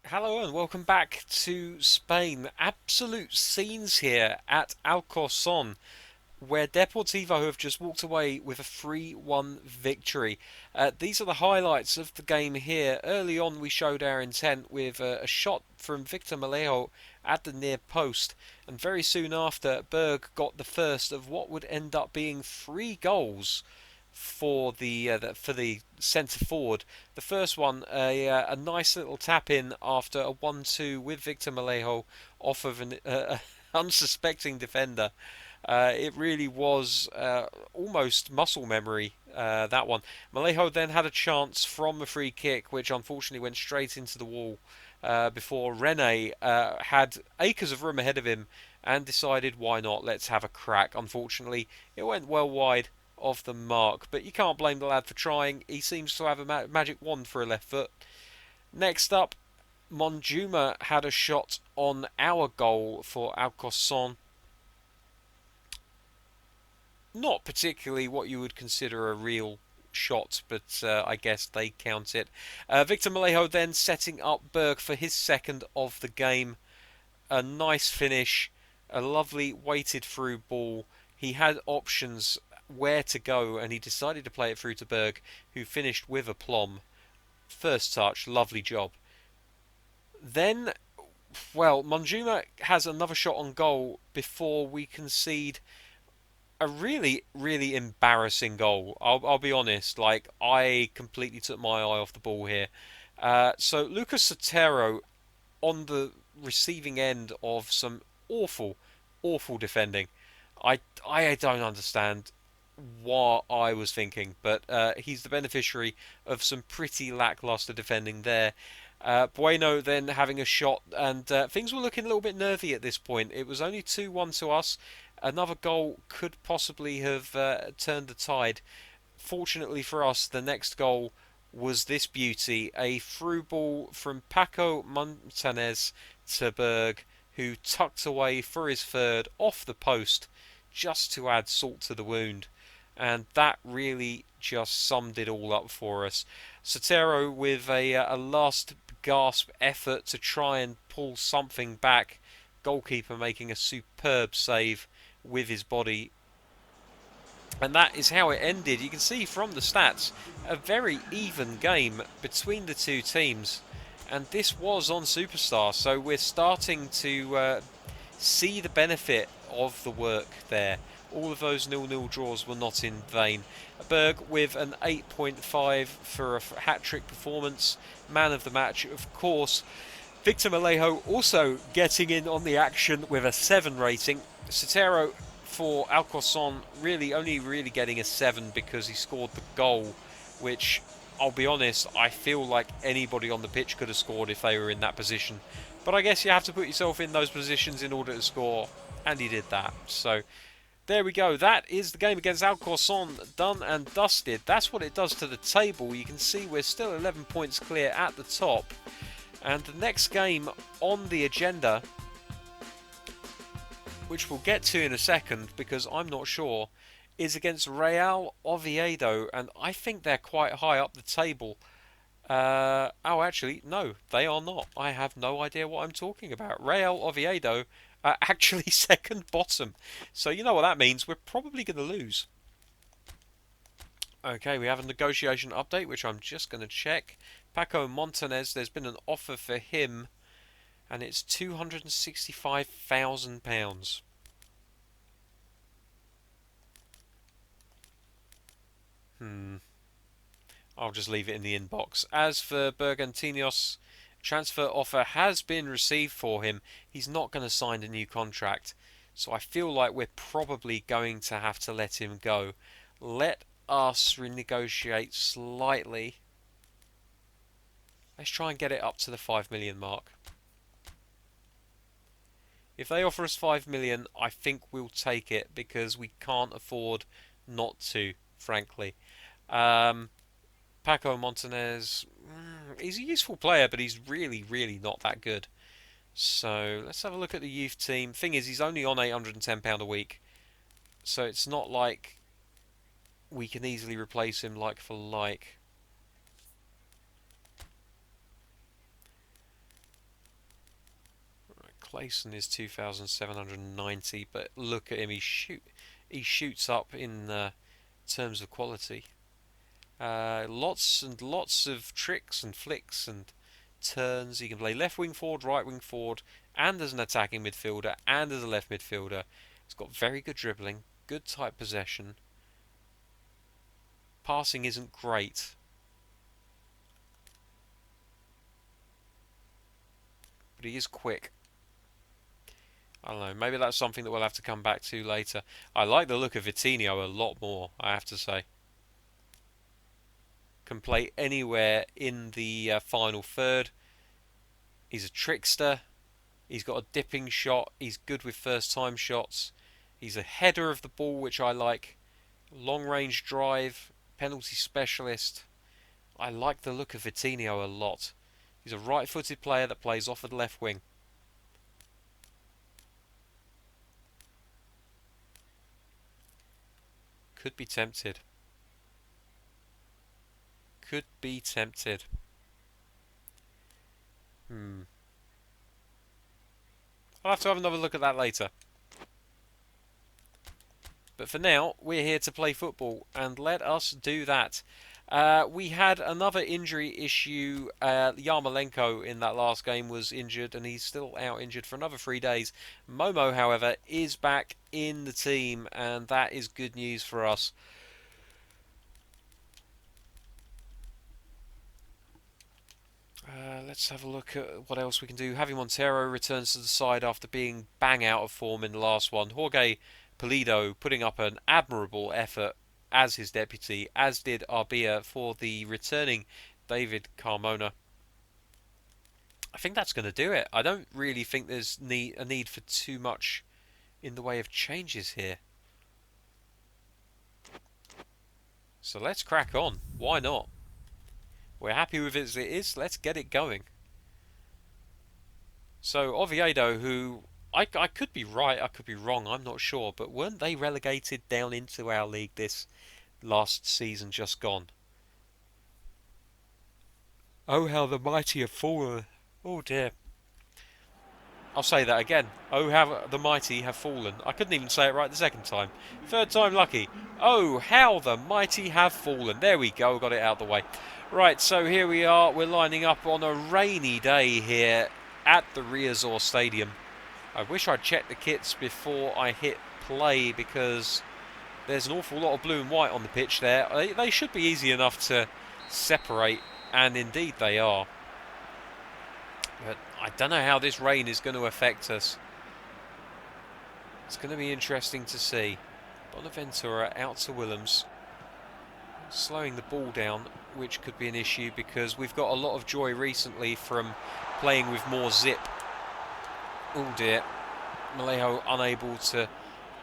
Hello and welcome back to Spain. Absolute scenes here at Alcorcon, where Deportivo have just walked away with a 3-1 victory. These are the highlights of the game here. Early on, we showed our intent with a shot from Victor Malejo at the near post, and very soon after, Berg got the first of what would end up being three goals for the centre forward. The first one, a nice little tap in after a 1-2 with Victor Malejo off of an unsuspecting defender. It really was almost muscle memory, that one. Malejo then had a chance from a free kick, which unfortunately went straight into the wall before Rene had acres of room ahead of him and decided, why not, let's have a crack. Unfortunately, it went well wide of the mark, but you can't blame the lad for trying. He seems to have a magic wand for a left foot. Next up, Monjuma had a shot on our goal for Alcocer. Not particularly what you would consider a real shot, but I guess they count it. Victor Malejo then setting up Berg for his second of the game. A nice finish, a lovely weighted through ball. He had options where to go, and he decided to play it through to Berg, who finished with aplomb. First touch, lovely job. Then, well, Monjuma has another shot on goal before we concede a really, really embarrassing goal. I'll be honest. Like, I completely took my eye off the ball here. So Lucas Sotero on the receiving end of some awful, awful defending. I don't understand what I was thinking, but he's the beneficiary of some pretty lackluster defending there. Bueno then having a shot, and things were looking a little bit nervy at this point. It was only 2-1 to us. Another goal could possibly have turned the tide. Fortunately for us, the next goal was this beauty, a through ball from Paco Montanez to Berg, who tucked away for his third off the post just to add salt to the wound. And that really just summed it all up for us. Sotero with a last gasp effort to try and pull something back. Goalkeeper making a superb save with his body, and that is how it ended. You can see from the stats a very even game between the two teams, and this was on Superstar, so we're starting to see the benefit of the work there. All of those 0-0 draws were not in vain. Berg with an 8.5 for a hat-trick performance. Man of the match, of course. Victor Malejo also getting in on the action with a 7 rating. Sotero for Alcorcon only really getting a 7 because he scored the goal, which, I'll be honest, I feel like anybody on the pitch could have scored if they were in that position. But I guess you have to put yourself in those positions in order to score, and he did that. So there we go. That is the game against Alcorcon done and dusted. That's what it does to the table. You can see we're still 11 points clear at the top. And the next game on the agenda, which we'll get to in a second because I'm not sure, is against Real Oviedo, and I think they're quite high up the table. Oh, actually, no, they are not. I have no idea what I'm talking about. Real Oviedo are actually second bottom. So you know what that means. We're probably going to lose. Okay, we have a negotiation update, which I'm just going to check. Paco Montanez, there's been an offer for him, and it's £265,000. Hmm. I'll just leave it in the inbox. As for Bergantinos, transfer offer has been received for him. He's not going to sign a new contract, so I feel like we're probably going to have to let him go. Let us renegotiate slightly. Let's try and get it up to the 5 million mark. If they offer us 5 million, I think we'll take it because we can't afford not to, frankly. Um, Paco Montanez, he's a useful player, but he's really, really not that good. So let's have a look at the youth team. Thing is, he's only on £810 a week, so it's not like we can easily replace him like for like. Clayson is 2,790, but look at him. He shoots up in terms of quality. Lots and lots of tricks and flicks and turns. He can play left wing forward, right wing forward, and as an attacking midfielder, and as a left midfielder. He's got very good dribbling, good tight possession. Passing isn't great, but he is quick. I don't know, maybe that's something that we'll have to come back to later. I like the look of Vitinho a lot more, I have to say. Can play anywhere in the final third. He's a trickster. He's got a dipping shot. He's good with first time shots. He's a header of the ball, which I like. Long range drive. Penalty specialist. I like the look of Vitinho a lot. He's a right footed player that plays off of the left wing. Could be tempted. Could be tempted. I'll have to have another look at that later. But for now, we're here to play football, and let us do that. We had another injury issue. Yarmolenko in that last game was injured, and he's still out injured for another 3 days. Momo, however, is back in the team, and that is good news for us. Let's have a look at what else we can do. Javi Montero returns to the side after being bang out of form in the last one. Jorge Pulido putting up an admirable effort as his deputy, as did Arbia for the returning David Carmona. I think that's going to do it. I don't really think there's a need for too much in the way of changes here. So let's crack on. Why not? We're happy with it as it is. Let's get it going. So Oviedo, who I could be right, I could be wrong, I'm not sure, but weren't they relegated down into our league this last season just gone? Oh, how the mighty have fallen. Oh dear. I'll say that again. Oh, how the mighty have fallen. I couldn't even say it right the second time. Third time lucky. Oh, how the mighty have fallen. There we go, got it out of the way. Right, so here we are. We're lining up on a rainy day here at the Riazor Stadium. I wish I'd checked the kits before I hit play, because there's an awful lot of blue and white on the pitch there. They should be easy enough to separate, and indeed they are. But I don't know how this rain is going to affect us. It's going to be interesting to see. Bonaventura out to Willems. Slowing the ball down, which could be an issue because we've got a lot of joy recently from playing with more zip. Oh dear. Mallejo unable to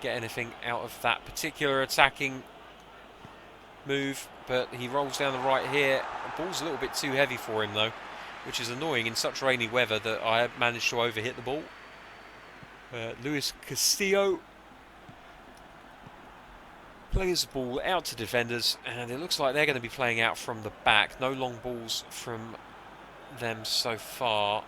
get anything out of that particular attacking move, but he rolls down the right here. The ball's a little bit too heavy for him though, which is annoying in such rainy weather that I managed to overhit the ball. Luis Castillo plays the ball out to defenders, and it looks like they're going to be playing out from the back. No long balls from them so far,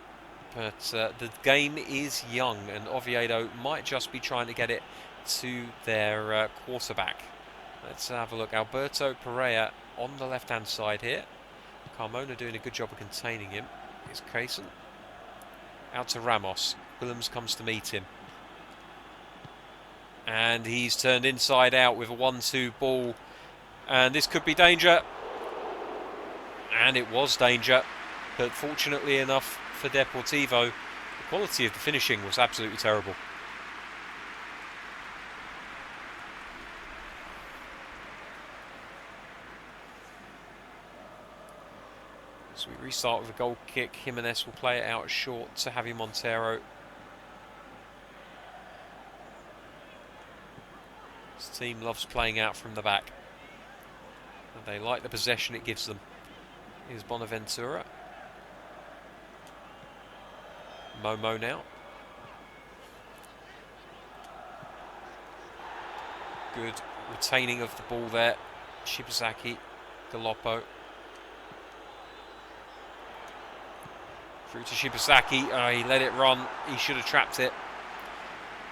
but the game is young, and Oviedo might just be trying to get it to their quarterback. Let's have a look. Alberto Pereira on the left-hand side here. Carmona doing a good job of containing him. Here's Kaysen. Out to Ramos. Willems comes to meet him. And he's turned inside out with a 1-2 ball. And this could be danger. And it was danger. But fortunately enough for Deportivo, the quality of the finishing was absolutely terrible. So we restart with a goal kick. Jimenez will play it out short to Javi Montero. This team loves playing out from the back, and they like the possession it gives them. Here's Bonaventura. Momo now. Good retaining of the ball there. Shibazaki, Galoppo. Through to Shibasaki. He let it run. He should have trapped it.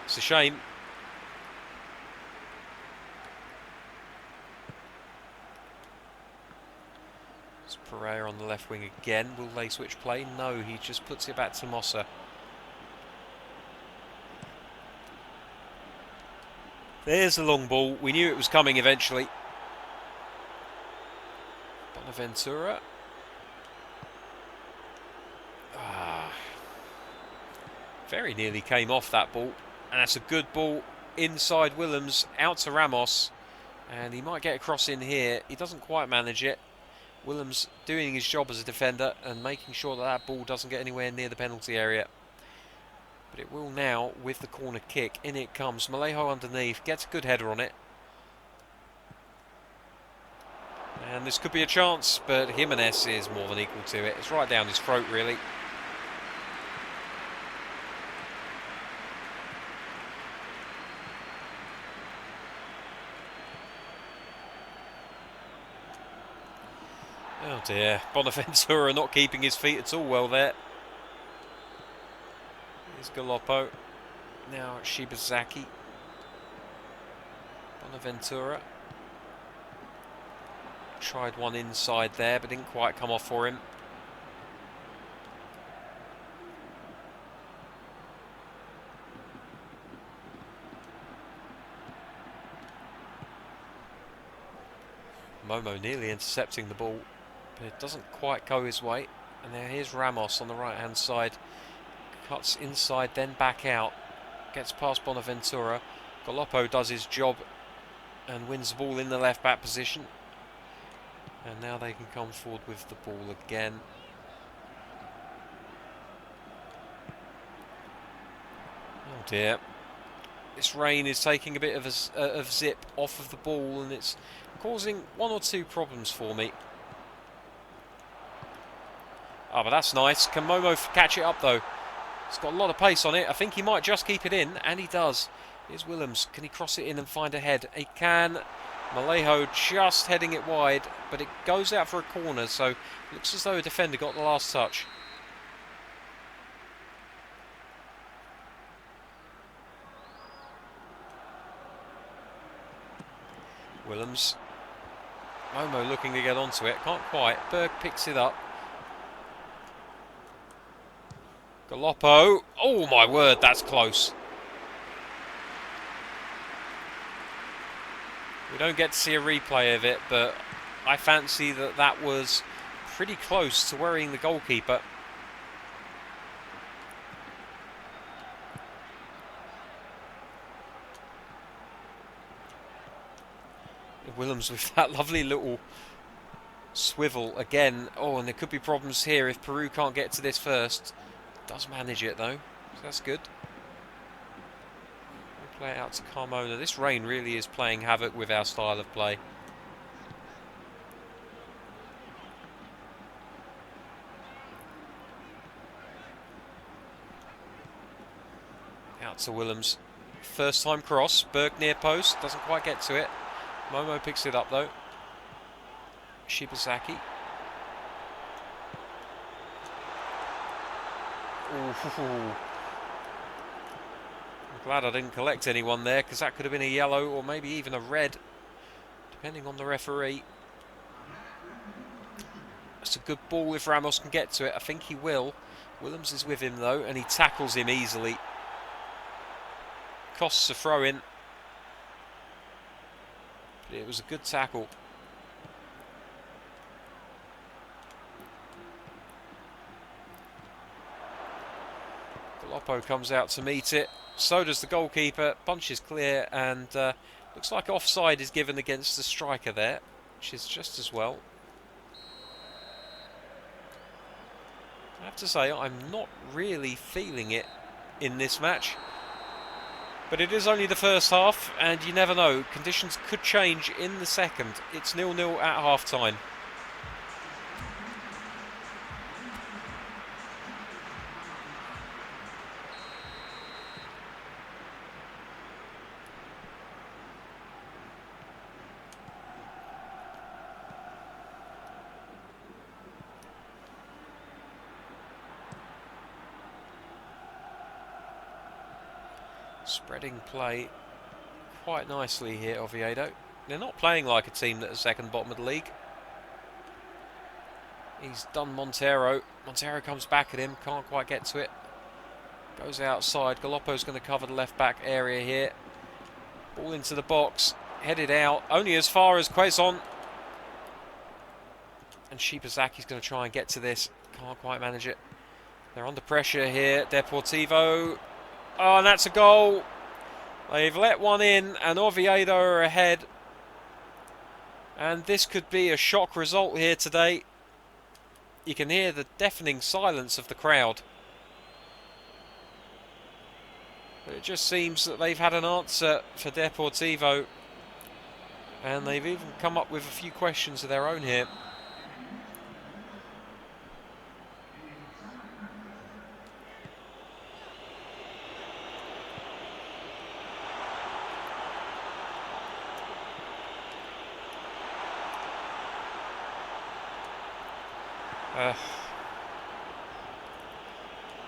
It's a shame. It's Pereira on the left wing again. Will they switch play? No, he just puts it back to Mossa. There's the long ball. We knew it was coming eventually. Bonaventura. Very nearly came off that ball. And that's a good ball inside Willems, out to Ramos. And he might get across in here. He doesn't quite manage it. Willems doing his job as a defender and making sure that that ball doesn't get anywhere near the penalty area. But it will now with the corner kick. In it comes. Malejo underneath. Gets a good header on it. And this could be a chance, but Jimenez is more than equal to it. It's right down his throat, really. Oh dear, Bonaventura not keeping his feet at all well there. Here's Galoppo. Now Shibazaki. Bonaventura. Tried one inside there, but didn't quite come off for him. Momo nearly intercepting the ball, but it doesn't quite go his way. And now here's Ramos on the right hand side. Cuts inside, then back out. Gets past Bonaventura. Galoppo does his job and wins the ball in the left back position. And now they can come forward with the ball again. Oh dear. This rain is taking a bit of zip off of the ball, and it's causing one or two problems for me. Oh, but that's nice. Can Momo catch it up though? He's got a lot of pace on it. I think he might just keep it in, and he does. Here's Willems. Can he cross it in and find a head? He can. Malejo just heading it wide, but it goes out for a corner, so it looks as though a defender got the last touch. Willems. Momo looking to get onto it. Can't quite. Berg picks it up. Galoppo. Oh my word, that's close. We don't get to see a replay of it, but I fancy that that was pretty close to worrying the goalkeeper. Willems with that lovely little swivel again. Oh, and there could be problems here if Peru can't get to this first. Does manage it though, so that's good. We'll play it out to Carmona. This rain really is playing havoc with our style of play. Out to Willems. First time cross. Berg near post. Doesn't quite get to it. Momo picks it up though. Shibazaki. I'm glad I didn't collect anyone there, because that could have been a yellow or maybe even a red, depending on the referee. That's a good ball if Ramos can get to it. I think he will. Willems is with him though, and he tackles him easily. Costs a throw-in. But it was a good tackle. Galoppo comes out to meet it. So does the goalkeeper. Punch is clear, and looks like offside is given against the striker there, which is just as well. I have to say, I'm not really feeling it in this match. But it is only the first half, and you never know. Conditions could change in the second. It's 0-0 at half-time. Spreading play quite nicely here, Oviedo. They're not playing like a team that is second bottom of the league. He's done Montero. Montero comes back at him, can't quite get to it. Goes outside. Galoppo's going to cover the left back area here. Ball into the box, headed out, only as far as Quezon. And Shibazaki's going to try and get to this. Can't quite manage it. They're under pressure here. Deportivo. Oh, and that's a goal. They've let one in, and Oviedo are ahead. And this could be a shock result here today. You can hear the deafening silence of the crowd. But it just seems that they've had an answer for Deportivo. And they've even come up with a few questions of their own here.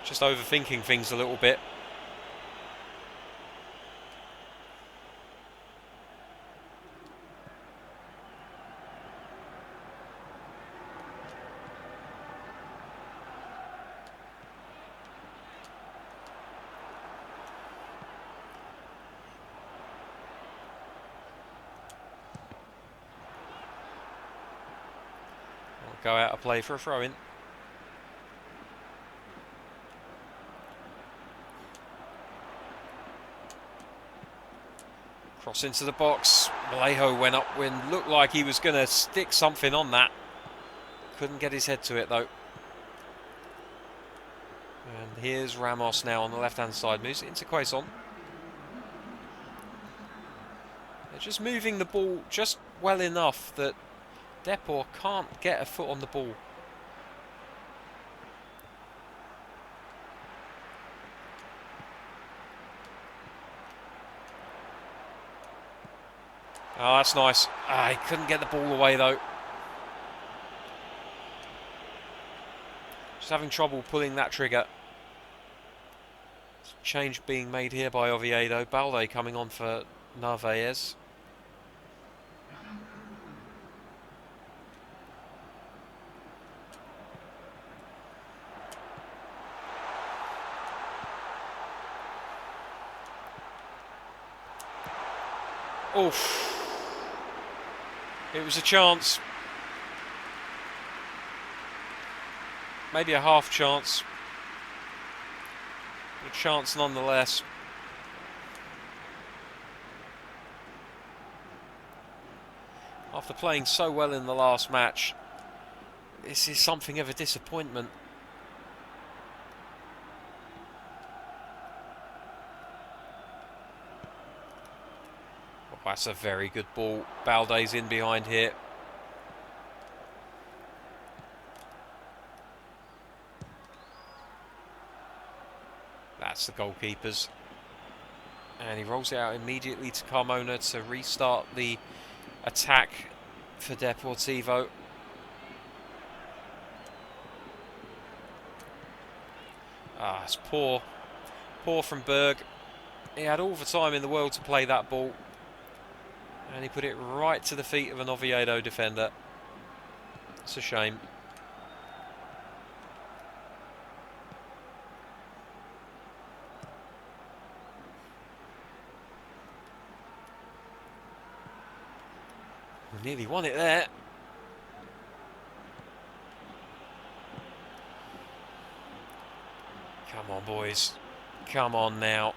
Just overthinking things a little bit. I'll go out of play for a throw-in. Cross into the box. Vallejo went up when looked like he was going to stick something on that. Couldn't get his head to it though. And here's Ramos now on the left-hand side. Moves it into Quezon. They're just moving the ball just well enough that Depor can't get a foot on the ball. Oh, that's nice. He couldn't get the ball away though. Just having trouble pulling that trigger. Change being made here by Oviedo. Balde coming on for Narvaez. Oof. It was a chance. Maybe a half chance. A chance nonetheless. After playing so well in the last match, this is something of a disappointment. Oh, that's a very good ball. Balde's in behind here. That's the goalkeeper's. And he rolls it out immediately to Carmona to restart the attack for Deportivo. It's poor. Poor from Berg. He had all the time in the world to play that ball. And he put it right to the feet of an Oviedo defender. It's a shame. We nearly won it there. Come on, boys. Come on now.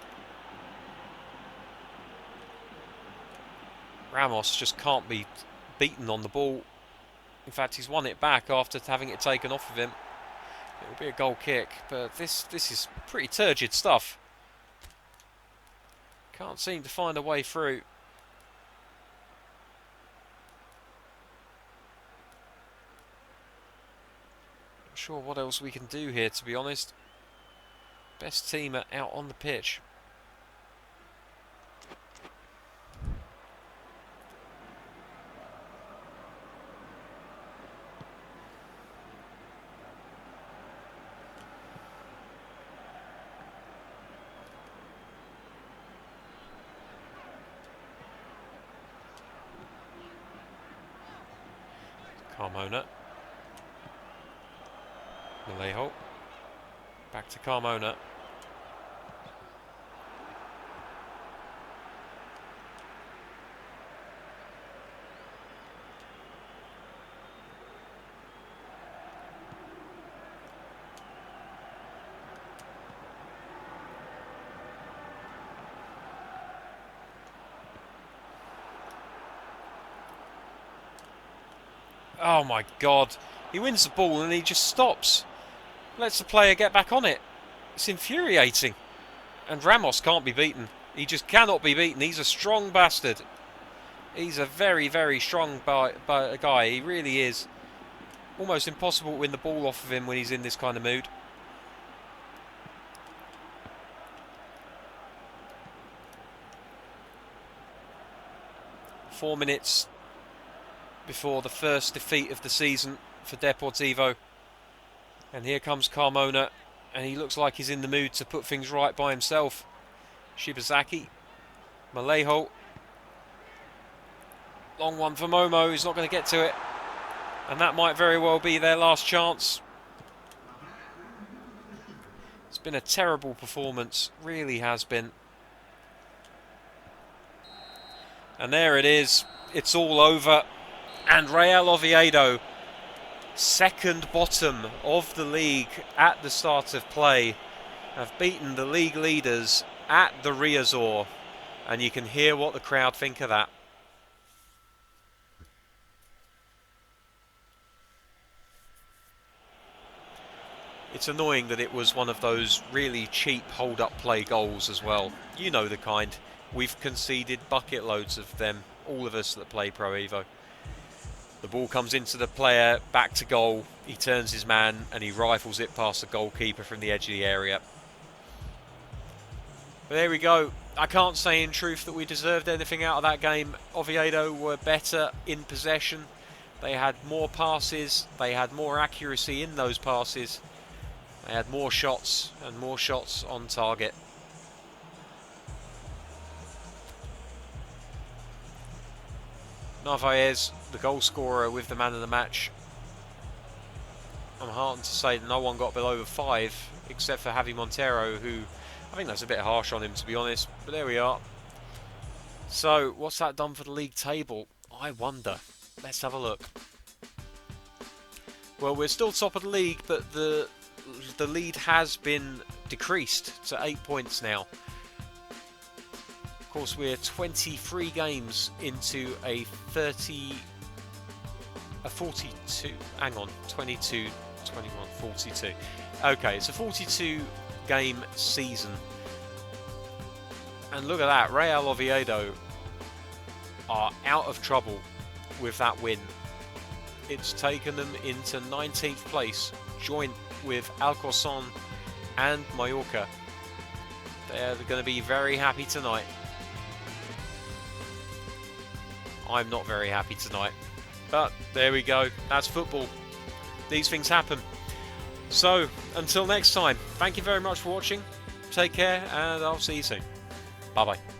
Ramos just can't be beaten on the ball. In fact, he's won it back after having it taken off of him. It will be a goal kick, but this is pretty turgid stuff. Can't seem to find a way through. Not sure what else we can do here, to be honest. Best team out on the pitch. Carmona. Vallejo. Back to Carmona. Oh my God. He wins the ball and he just stops. Lets the player get back on it. It's infuriating. And Ramos can't be beaten. He just cannot be beaten. He's a strong bastard. He's a very, very strong guy. He really is. Almost impossible to win the ball off of him when he's in this kind of mood. Four minutes before the first defeat of the season for Deportivo. And here comes Carmona, and he looks like he's in the mood to put things right by himself. Shibazaki, Vallejo. Long one for Momo, he's not going to get to it. And that might very well be their last chance. It's been a terrible performance, really has been. And there it is, it's all over. And Real Oviedo, second bottom of the league at the start of play, have beaten the league leaders at the Riazor. And you can hear what the crowd think of that. It's annoying that it was one of those really cheap hold-up play goals as well. You know the kind. We've conceded bucket loads of them, all of us that play Pro Evo. The ball comes into the player, back to goal. He turns his man and he rifles it past the goalkeeper from the edge of the area. But there we go. I can't say in truth that we deserved anything out of that game. Oviedo were better in possession. They had more passes. They had more accuracy in those passes. They had more shots and more shots on target. Narvaez, the goal scorer, with the man of the match. I'm heartened to say that no one got below 5, except for Javi Montero, who, I think that's a bit harsh on him, to be honest, but there we are. So, what's that done for the league table? I wonder. Let's have a look. Well, we're still top of the league, but the lead has been decreased to 8 points now. Of course, we're 23 games into a 42, hang on, 22, 21, 42. Okay, it's a 42 game season. And look at that, Real Oviedo are out of trouble with that win. It's taken them into 19th place, joint with Alcorcón and Mallorca. They're going to be very happy tonight. I'm not very happy tonight. But there we go. That's football. These things happen. So, until next time, thank you very much for watching. Take care, and I'll see you soon. Bye-bye.